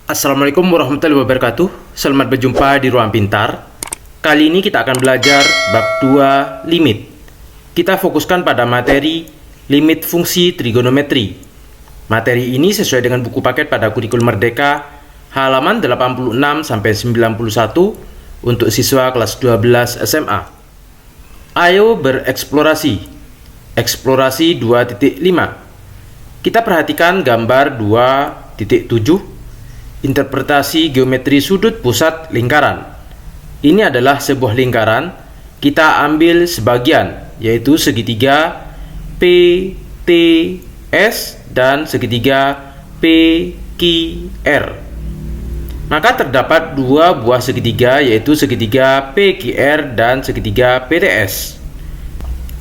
Assalamualaikum warahmatullahi wabarakatuh. Selamat berjumpa di Ruang Pintar. Kali ini kita akan belajar bab 2 limit. Kita fokuskan pada materi limit fungsi trigonometri. Materi ini sesuai dengan buku paket pada kurikulum Merdeka halaman 86 sampai 91 untuk siswa kelas 12 SMA. Ayo bereksplorasi. Eksplorasi 2.5. Kita perhatikan gambar 2.7. Interpretasi geometri sudut pusat lingkaran. Ini adalah sebuah lingkaran. Kita ambil sebagian, yaitu segitiga PTS dan segitiga PQR. Maka terdapat dua buah segitiga, yaitu segitiga PQR dan segitiga PTS.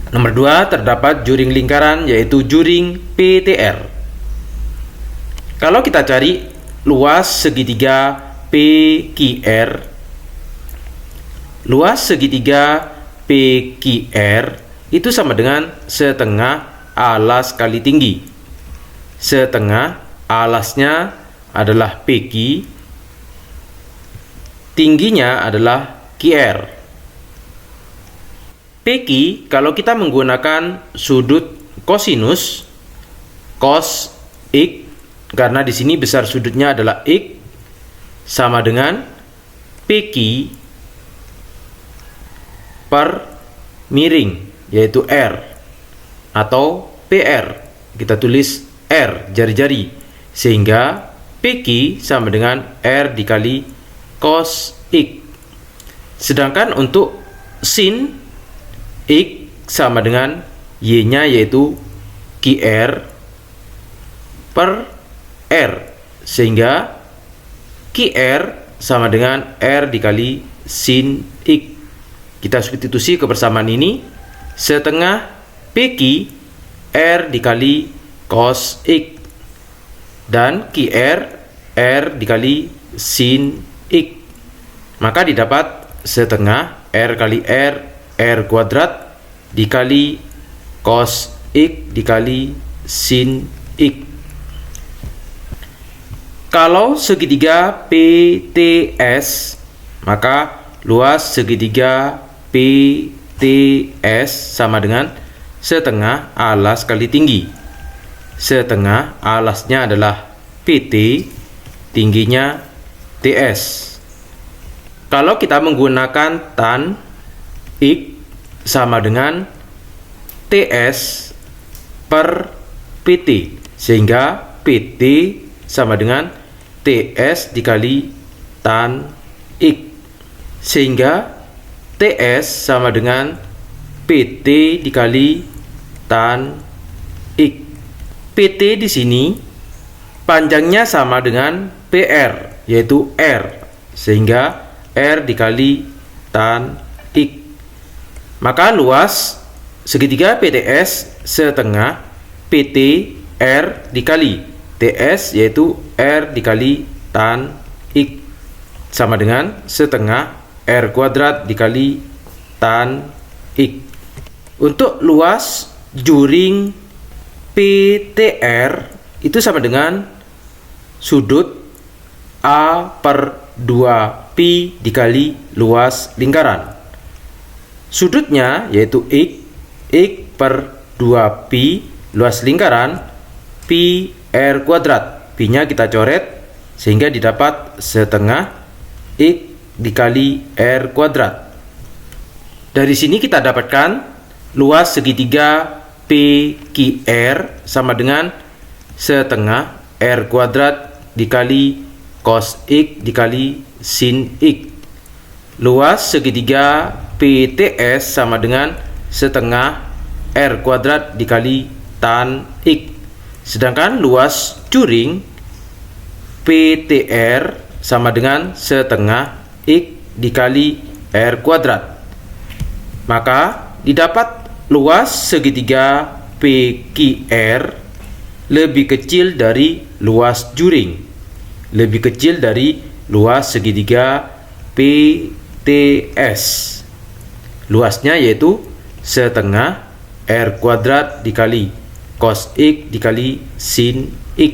Nomor 2, terdapat juring lingkaran, yaitu juring PTR. Kalau kita cari luas segitiga PQR. Luas segitiga PQR itu sama dengan setengah alas kali tinggi. Setengah alasnya adalah PQ, tingginya adalah QR. PQ kalau kita menggunakan sudut kosinus, cos X, karena di sini besar sudutnya adalah X, sama dengan PQ per miring, yaitu R, atau PR. Kita tulis R, jari-jari, sehingga PQ sama dengan R dikali cos X. Sedangkan untuk sin X sama dengan Y-nya, yaitu QR per R, sehingga QR sama dengan R dikali sin X. Kita substitusi kebersamaan ini, setengah PQ R dikali cos X, dan QR R dikali sin X. Maka didapat setengah R kali R kuadrat dikali cos X dikali sin X. Kalau segitiga PTS, maka luas segitiga PTS sama dengan setengah alas kali tinggi. Setengah alasnya adalah PT, tingginya TS. Kalau kita menggunakan tan X sama dengan TS per PT, sehingga PT sama dengan TS dikali tan X, sehingga TS sama dengan PT dikali tan X. PT di sini panjangnya sama dengan PR, yaitu R, sehingga R dikali tan X. Maka luas segitiga PTS setengah PT R dikali TS, yaitu R dikali tan X, sama dengan setengah R kuadrat dikali tan X. Untuk luas juring PTR itu sama dengan sudut A per 2 pi dikali luas lingkaran. Sudutnya yaitu X per 2 pi, luas lingkaran pi R kuadrat. Pi-nya kita coret sehingga didapat setengah X dikali R kuadrat. Dari sini kita dapatkan luas segitiga PQR sama dengan setengah R kuadrat dikali cos X dikali sin X. Luas segitiga PTS sama dengan setengah R kuadrat dikali tan X. Sedangkan luas juring PTR sama dengan setengah X dikali R kuadrat. Maka didapat luas segitiga PQR lebih kecil dari luas juring, lebih kecil dari luas segitiga PTS. Luasnya yaitu setengah R kuadrat dikali cos X dikali sin X.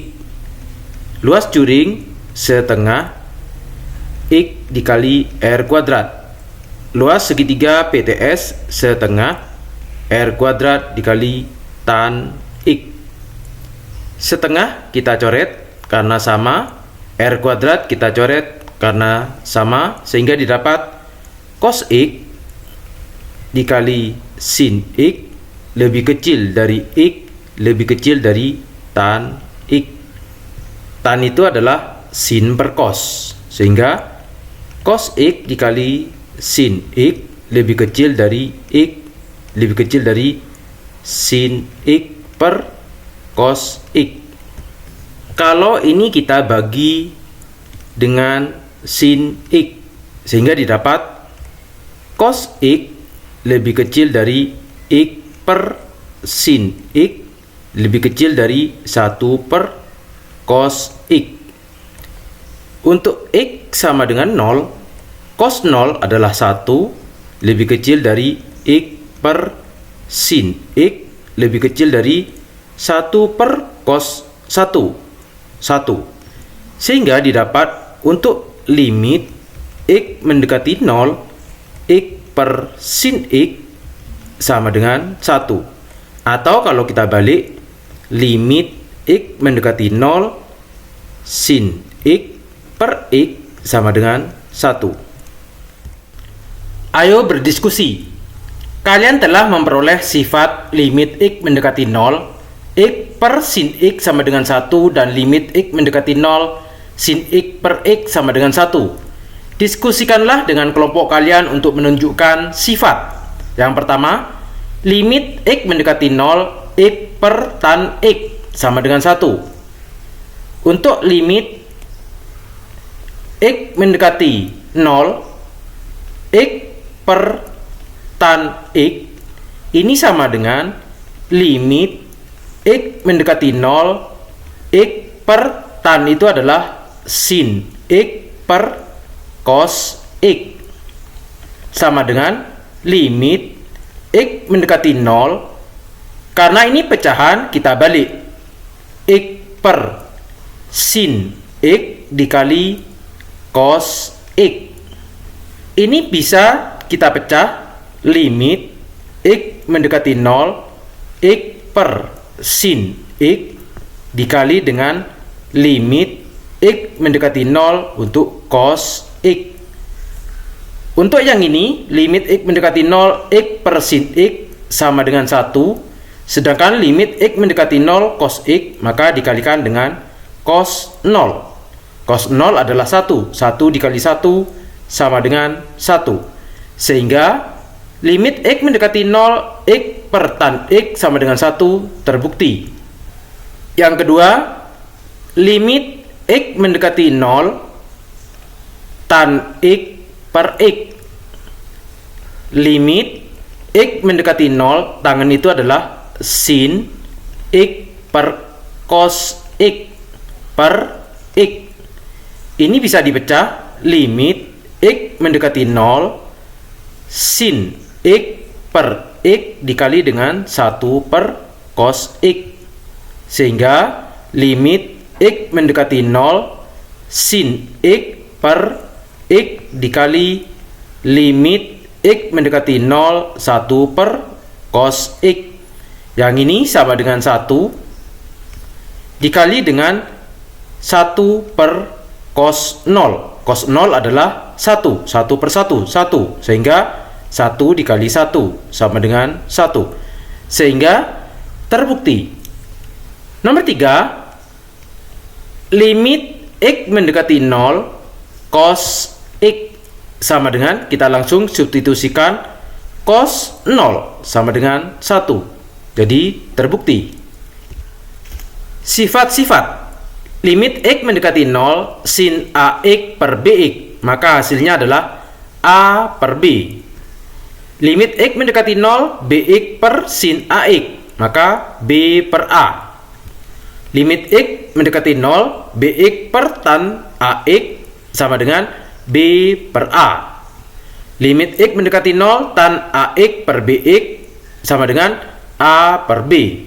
Luas juring setengah X dikali R kuadrat. Luas segitiga PTS setengah R kuadrat dikali tan X. Setengah kita coret karena sama, R kuadrat kita coret karena sama, sehingga didapat cos X dikali sin X lebih kecil dari X lebih kecil dari tan X. Tan itu adalah sin per cos, sehingga cos X dikali sin X lebih kecil dari X lebih kecil dari sin X per cos X. Kalau ini kita bagi dengan sin X, sehingga didapat cos X lebih kecil dari X per sin X lebih kecil dari 1 per cos X. Untuk X sama dengan 0, cos 0 adalah 1 lebih kecil dari X per sin X lebih kecil dari 1 per cos 1. Sehingga didapat untuk limit X mendekati 0, X per sin X sama dengan 1. Atau kalau kita balik, limit X mendekati 0, sin X per X sama dengan 1. Ayo berdiskusi. Kalian telah memperoleh sifat limit X mendekati 0, X per sin X sama dengan 1, dan limit X mendekati 0, sin X per X sama dengan 1. Diskusikanlah dengan kelompok kalian untuk menunjukkan sifat. Yang pertama, limit X mendekati 0, X per tan X sama dengan 1. Untuk limit X mendekati 0, X per tan X ini sama dengan limit X mendekati 0, X per tan itu adalah sin X per cos X sama dengan limit X mendekati 0. Karena ini pecahan, kita balik, X per sin X dikali cos X. Ini bisa kita pecah, limit X mendekati 0, X per sin X dikali dengan limit X mendekati 0 untuk cos X. Untuk yang ini, limit X mendekati 0, X per sin X sama dengan 1, sedangkan limit X mendekati 0 cos X maka dikalikan dengan cos 0. Cos 0 adalah 1, 1 dikali 1 sama dengan 1. Sehingga limit X mendekati 0, X per tan X sama dengan 1 terbukti. Yang kedua, limit X mendekati 0, tan X per X. Limit X mendekati 0, tangan itu adalah sin X per cos X per X. Ini bisa dipecah, limit X mendekati 0, sin X per X dikali dengan 1 per cos X. Sehingga limit X mendekati 0, sin X per X dikali limit X mendekati 0, 1 per cos X. Yang ini sama dengan 1 dikali dengan 1 per cos 0. Cos 0 adalah 1, 1 per 1, 1. Sehingga 1 dikali 1 sama dengan 1. Sehingga terbukti. Nomor 3, limit X mendekati 0, cos X sama dengan, kita langsung substitusikan, cos 0 sama dengan 1. Jadi terbukti. Sifat-sifat limit X mendekati 0, sin AX per BX, maka hasilnya adalah A per B. Limit X mendekati 0, BX per sin AX, maka B per A. Limit X mendekati 0, BX per tan AX sama dengan B per A. Limit X mendekati 0, tan AX per BX sama dengan A per B.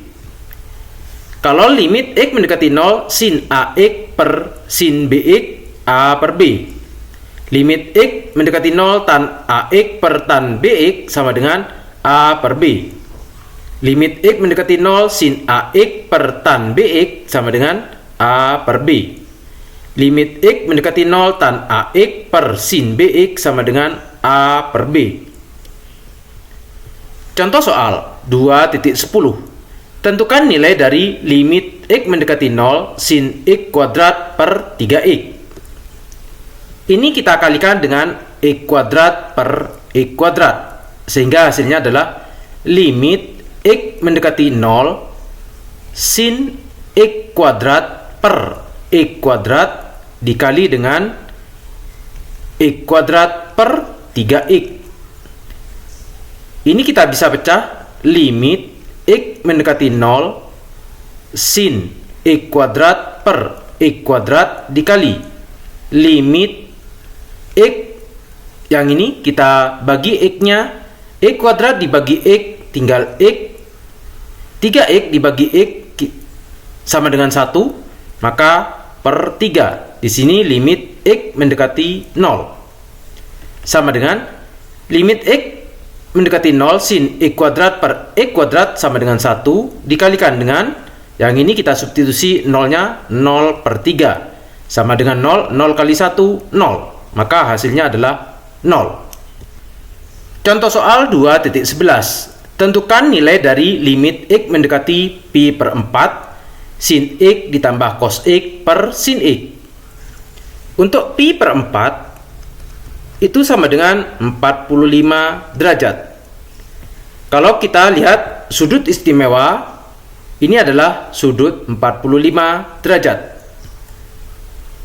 Kalau limit X mendekati 0, sin AX per sin BX A per B. Limit X mendekati 0 tan AX per tan BX sama dengan A per B. Limit X mendekati 0 sin AX per tan BX sama dengan A per B. Limit X mendekati 0 tan AX per sin BX sama dengan A per B. Contoh soal 2.10. Tentukan nilai dari limit X mendekati 0 sin X kuadrat per 3X. Ini kita kalikan dengan X kuadrat per X kuadrat. Sehingga hasilnya adalah limit X mendekati 0 sin X kuadrat per X kuadrat dikali dengan X kuadrat per 3X. Ini kita bisa pecah limit X mendekati 0 sin X kuadrat per X kuadrat dikali limit X yang ini kita bagi X-nya, X kuadrat dibagi X tinggal X, 3X dibagi X sama dengan 1, maka per 3. Di sini limit X mendekati 0 sama dengan limit X mendekati 0 sin X kuadrat per X kuadrat sama dengan 1 dikalikan dengan yang ini kita substitusi 0-nya 0 per 3 sama dengan 0, 0 kali 1, 0. Maka hasilnya adalah 0. Contoh soal 2.11. Tentukan nilai dari limit X mendekati pi per 4 sin X ditambah cos X per sin X. Untuk pi per 4 itu sama dengan 45 derajat. Kalau kita lihat sudut istimewa, ini adalah sudut 45 derajat.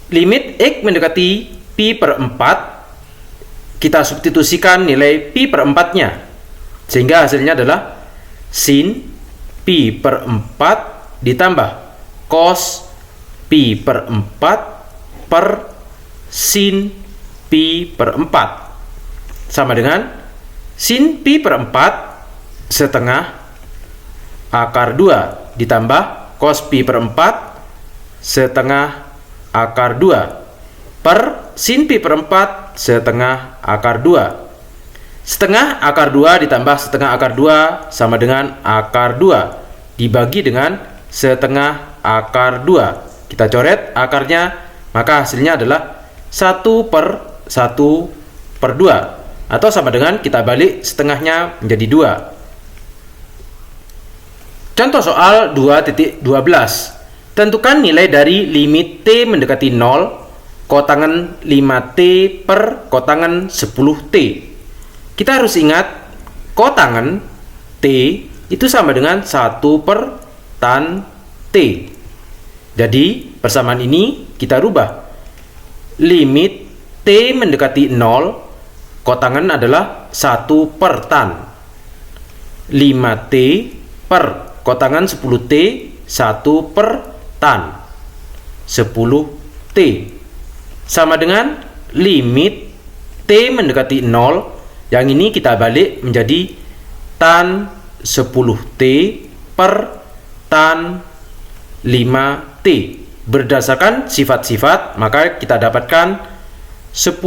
Limit X mendekati pi per 4, kita substitusikan nilai pi per 4-nya. Sehingga hasilnya adalah sin pi per 4 ditambah cos pi per 4 per sin pi per 4 sama dengan sin pi per 4 setengah akar 2 ditambah cos pi per 4 setengah akar 2 per sin pi per 4 setengah akar 2. Setengah akar 2 ditambah setengah akar 2 sama dengan akar 2 dibagi dengan setengah akar 2. Kita coret akarnya, maka hasilnya adalah 1 per 1 per 2 atau sama dengan kita balik setengahnya menjadi 2. Contoh soal 2.12. Tentukan nilai dari limit T mendekati 0 kotangan 5T per kotangan 10T. Kita harus ingat kotangan T itu sama dengan 1 per tan T. Jadi persamaan ini kita rubah. Limit T mendekati 0 kotangan adalah 1 per tan 5T per kotangan 10T 1 per tan 10T sama dengan limit T mendekati 0, yang ini kita balik menjadi tan 10T per tan 5T. Berdasarkan sifat-sifat, maka kita dapatkan 10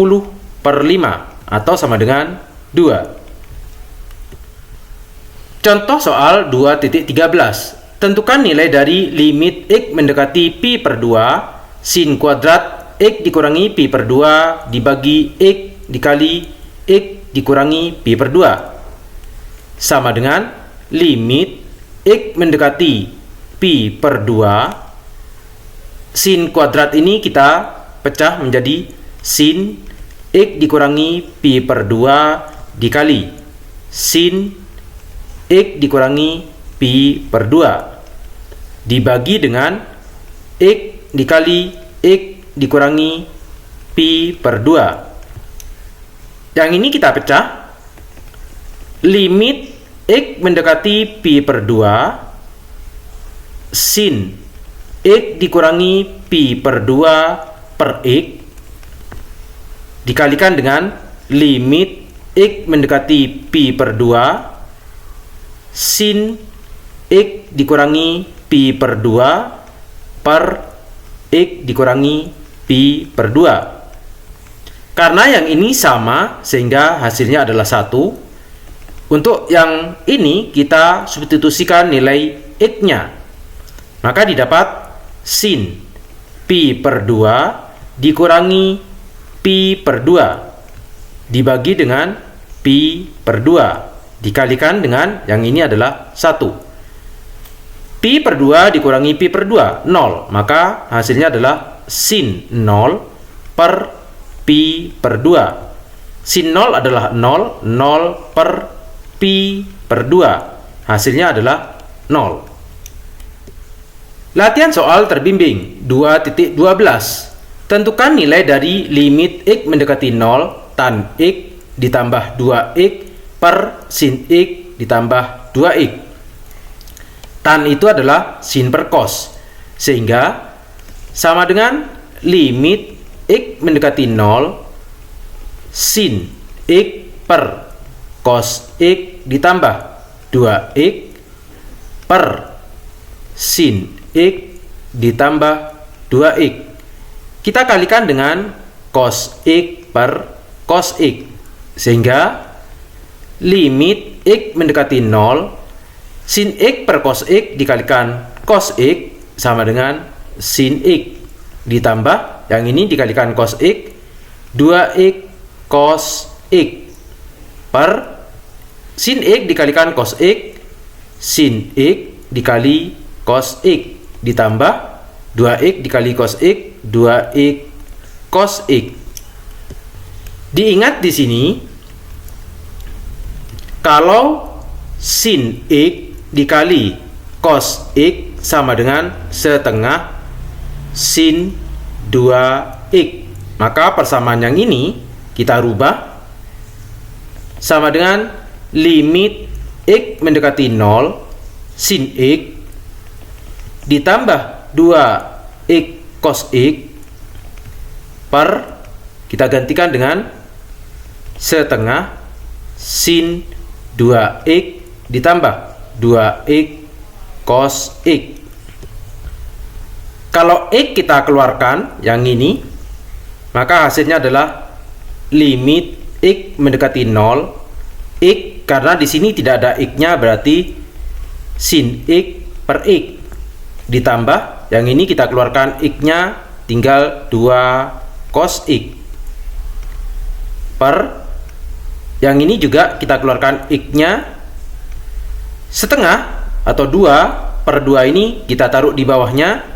per 5 atau sama dengan 2. Contoh soal 2.13. Tentukan nilai dari limit X mendekati pi per 2 sin kuadrat X dikurangi pi per 2 dibagi X dikali X dikurangi pi per 2 sama dengan limit X mendekati pi per 2 sin kuadrat ini kita pecah menjadi sin X dikurangi pi per 2 dikali sin X dikurangi pi per 2 dibagi dengan X dikali X dikurangi pi per 2. Yang ini kita pecah. Limit X mendekati pi per 2 sin X dikurangi pi per 2 per X dikalikan dengan limit X mendekati pi per 2 sin X dikurangi pi per 2 per X dikurangi pi per 2. Karena yang ini sama, sehingga hasilnya adalah 1. Untuk yang ini, kita substitusikan nilai X-nya. Maka didapat sin pi per 2 dikurangi pi per 2 dibagi dengan pi per 2 dikalikan dengan yang ini adalah 1. Pi per 2 dikurangi pi per 2, 0. Maka hasilnya adalah sin 0 per pi per 2. Sin 0 adalah 0, 0 per pi per 2. Hasilnya adalah 0. Latihan soal terbimbing 2.12. Tentukan nilai dari limit X mendekati 0 tan X ditambah 2X per sin X ditambah 2X. Tan itu adalah sin per cos, sehingga sama dengan limit X mendekati 0 sin X per cos X ditambah 2X per sin X ditambah 2X. Kita kalikan dengan cos X per cos X, sehingga limit X mendekati 0 sin X per cos X dikalikan cos X sama dengan sin X ditambah yang ini dikalikan cos X 2X cos X per sin X dikalikan cos X sin X dikali cos X ditambah 2X dikali cos X 2X cos X. Diingat di sini kalau sin X dikali cos X sama dengan setengah sin 2X. Maka persamaan yang ini kita rubah sama dengan limit X mendekati 0 sin X ditambah 2X cos X per kita gantikan dengan setengah sin 2X ditambah 2X cos X. Kalau X kita keluarkan yang ini, maka hasilnya adalah limit X mendekati 0 X, karena di sini tidak ada X-nya berarti sin X per X ditambah yang ini kita keluarkan X-nya tinggal 2 cos X per yang ini juga kita keluarkan X-nya setengah atau 2 per 2 ini kita taruh di bawahnya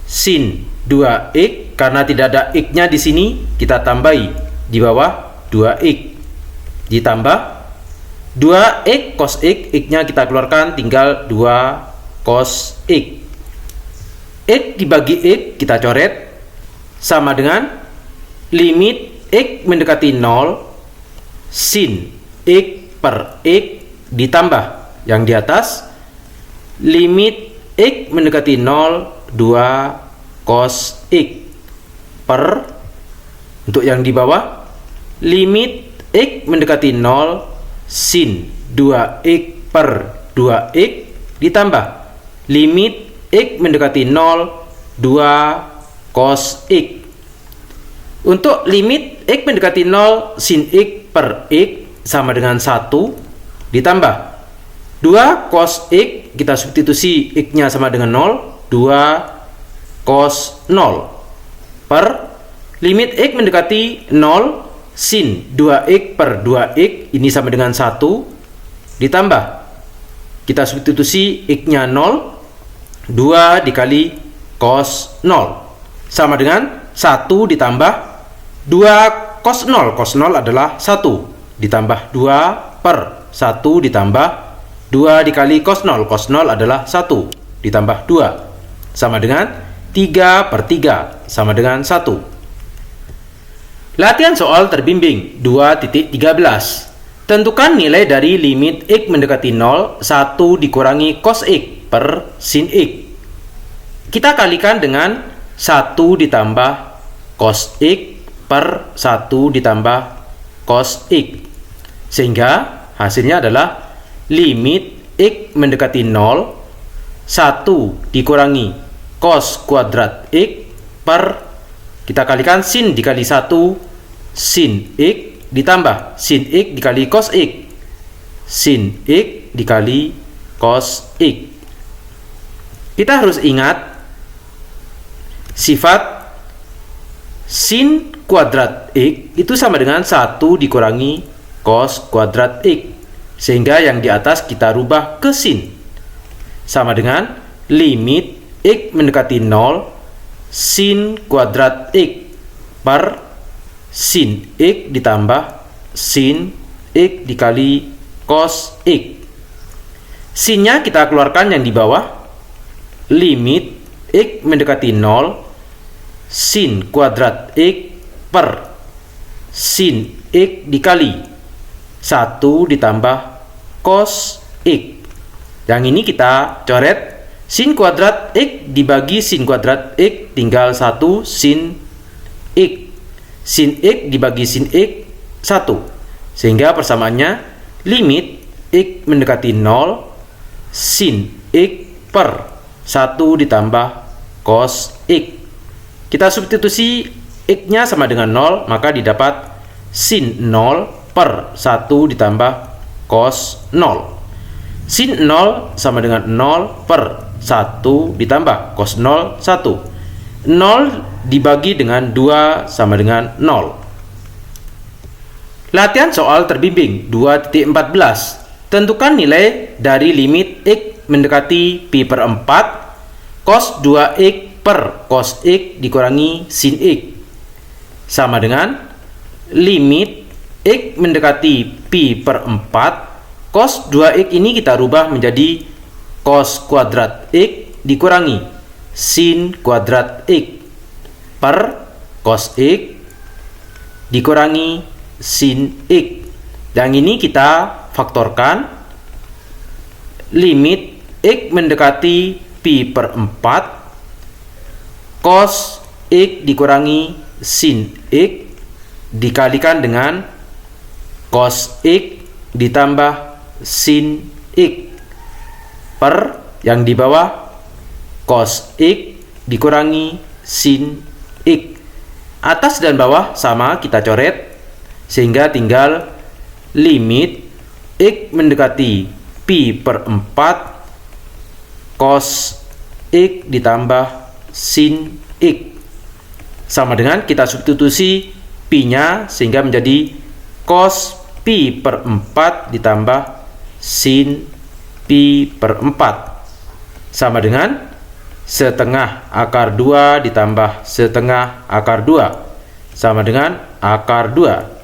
sin 2X, karena tidak ada X-nya di sini kita tambahi di bawah 2X ditambah 2X cos X, X-nya kita keluarkan tinggal 2 cos X. X dibagi X kita coret sama dengan limit X mendekati 0 sin X per X ditambah yang di atas limit X mendekati 0 2 cos X per untuk yang di bawah limit X mendekati 0 sin 2X per 2X ditambah limit X mendekati 0 2 cos X. Untuk limit X mendekati 0 sin X per X sama dengan 1 ditambah 2 cos X, kita substitusi X-nya sama dengan 0, 2 cos 0 per limit X mendekati 0 sin 2X per 2X ini sama dengan 1 ditambah kita substitusi X-nya 0, 2 dikali cos 0 sama dengan 1 ditambah 2 cos 0. Cos 0 adalah 1 ditambah 2 per 1 ditambah 2 dikali cos 0. Cos 0 adalah 1 ditambah 2 sama dengan 3 per 3 sama dengan 1. Latihan soal terbimbing 2.13. Tentukan nilai dari limit X mendekati 0 1 dikurangi cos X per sin X. Kita kalikan dengan 1 ditambah cos X per 1 ditambah cos X, sehingga hasilnya adalah limit X mendekati 0 1 dikurangi cos kuadrat X per Kita kalikan sin dikali 1 sin X ditambah sin X dikali cos X. Sin X dikali cos X. Kita harus ingat sifat sin kuadrat X itu sama dengan 1 dikurangi cos kuadrat X. Sehingga yang di atas kita rubah ke sin. Sama dengan limit X mendekati 0 sin kuadrat X per sin X ditambah sin X dikali cos X. Sinnya kita keluarkan yang di bawah. Limit X mendekati 0 sin kuadrat X per sin X dikali 1 ditambah cos X. Yang ini kita coret. Sin kuadrat X dibagi sin kuadrat X tinggal 1 sin X. Sin X dibagi sin X 1. Sehingga persamaannya limit X mendekati 0 sin X per 1 ditambah cos X. Kita substitusi X-nya sama dengan 0, maka didapat sin 0 per 1 ditambah cos 0. Sin 0 sama dengan 0 per 1 ditambah cos 0, 1. 0 dibagi dengan 2 sama dengan 0. Latihan soal terbimbing 2.14. Tentukan nilai dari limit X mendekati pi per 4 cos 2X per cos X dikurangi sin X. Sama dengan limit X mendekati pi per 4 cos 2X ini kita rubah menjadi cos kuadrat X dikurangi sin kuadrat X per cos X dikurangi sin X. Yang ini kita faktorkan. Limit X mendekati pi per 4 cos X dikurangi sin X dikalikan dengan cos X ditambah sin X per yang di bawah cos X dikurangi sin X. Atas dan bawah sama kita coret, sehingga tinggal limit X mendekati pi per 4 cos X ditambah sin X. Sama dengan kita substitusi pi-nya sehingga menjadi cos pi per 4 ditambah sin pi per 4 sama dengan setengah akar 2 ditambah setengah akar 2 sama dengan akar 2.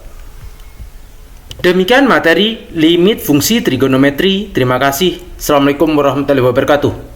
Demikian materi limit fungsi trigonometri. Terima kasih. Assalamualaikum warahmatullahi wabarakatuh.